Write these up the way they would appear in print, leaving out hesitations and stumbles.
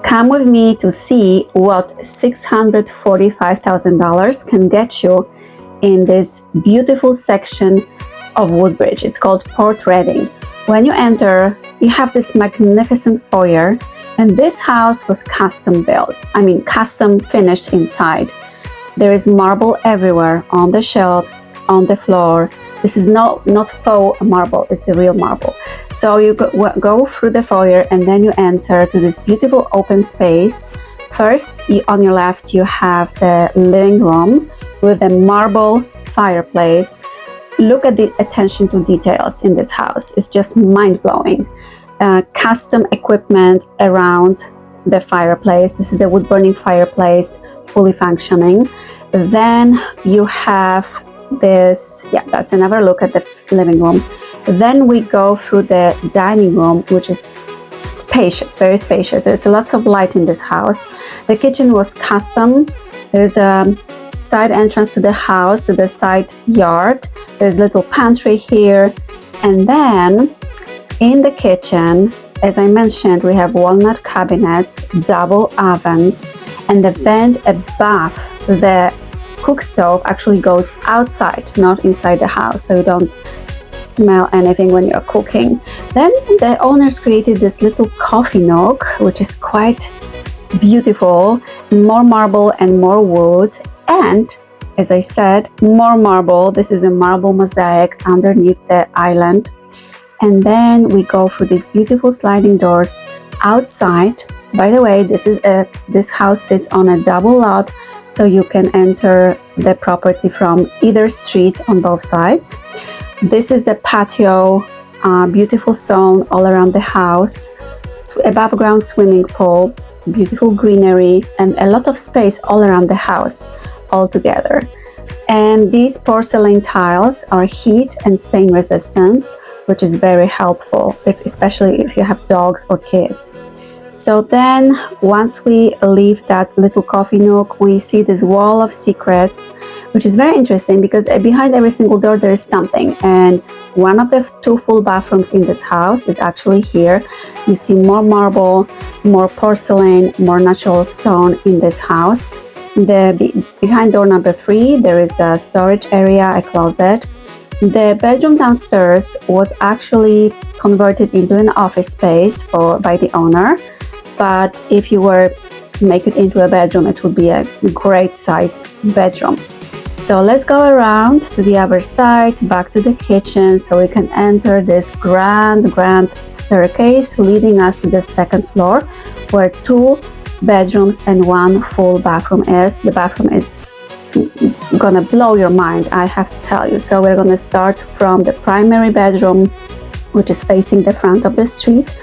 Come with me to see what $645,000 can get you in this beautiful section of Woodbridge. It's called Port Reading. When you enter, you have this magnificent foyer, and this house was custom built. Custom finished inside. There is marble everywhere, on the shelves, on the floor. This is not faux marble, it's the real marble. So you go through the foyer, and then you enter to this beautiful open space. First, on your left, you have the living room with a marble fireplace. Look at the attention to details in this house. It's just mind-blowing. Custom equipment around the fireplace. This is a wood-burning fireplace, fully functioning. Then you have this, that's another look at the living room. Then we go through the dining room, which is spacious, very spacious. There's lots of light in this house. The kitchen was custom. There's a side entrance to the house, to the side yard. There's a little pantry here. And then in the kitchen, as I mentioned, we have walnut cabinets, double ovens, and the vent above the cook stove actually goes outside, not inside the house, so you don't smell anything when you're cooking. Then the owners created this little coffee nook, which is quite beautiful, more marble and more wood, and as I said, more marble. This is a marble mosaic underneath the island. And then we go through these beautiful sliding doors outside. By the way, this house sits on a double lot, so you can enter the property from either street on both sides. This is a patio, beautiful stone all around the house, above ground swimming pool, beautiful greenery, and a lot of space all around the house all together. And these porcelain tiles are heat and stain resistant, which is very helpful, especially if you have dogs or kids. So then once we leave that little coffee nook, we see this wall of secrets, which is very interesting because behind every single door there is something. And one of the two full bathrooms in this house is actually here. You see more marble, more porcelain, more natural stone in this house. Behind door number 3, there is a storage area, a closet. The bedroom downstairs was actually converted into an office space by the owner. But if you were to make it into a bedroom, it would be a great sized bedroom. So let's go around to the other side, back to the kitchen, so we can enter this grand staircase leading us to the second floor, where 2 bedrooms and 1 full bathroom is. The bathroom is gonna blow your mind, I have to tell you. So we're gonna start from the primary bedroom, which is facing the front of the street.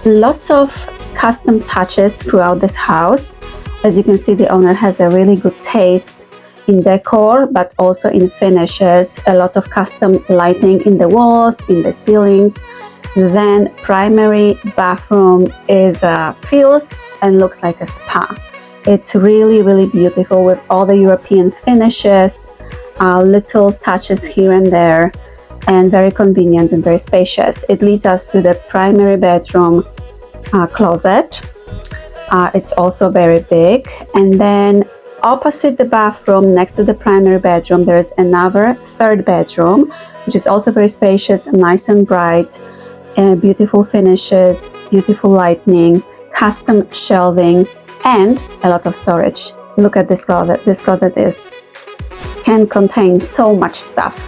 Lots of custom touches throughout this house. As you can see, the owner has a really good taste in decor, but also in finishes. A lot of custom lighting in the walls, in the ceilings. Then primary bathroom feels and looks like a spa. It's really beautiful with all the European finishes, little touches here and there, and very convenient and very spacious. It leads us to the primary bedroom closet. It's also very big. And then opposite the bathroom, next to the primary bedroom, there is another third bedroom, which is also very spacious, nice and bright, beautiful finishes, beautiful lighting, custom shelving, and a lot of storage. Look at this closet. This closet can contain so much stuff.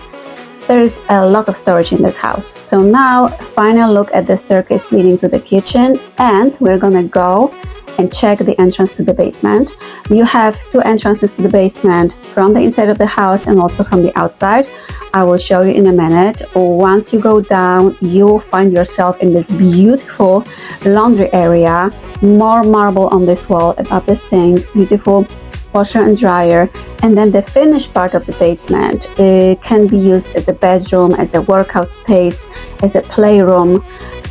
There is a lot of storage in this house. So now, final look at the staircase leading to the kitchen, and we're gonna go and check the entrance to the basement. You have 2 entrances to the basement, from the inside of the house and also from the outside. I will show you in a minute. Once you go down, you will find yourself in this beautiful laundry area, more marble on this wall above the sink, beautiful washer and dryer. And then the finished part of the basement, it can be used as a bedroom, as a workout space, as a playroom,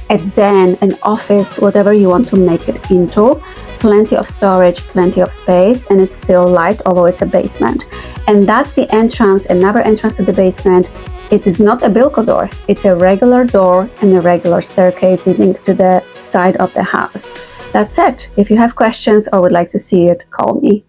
a den, an office, whatever you want to make it into. Plenty of storage, plenty of space, and it's still light, although it's a basement. And that's the entrance, another entrance to the basement. It is not a bilco door, it's a regular door and a regular staircase leading to the side of the house. That's it. If you have questions or would like to see it, call me.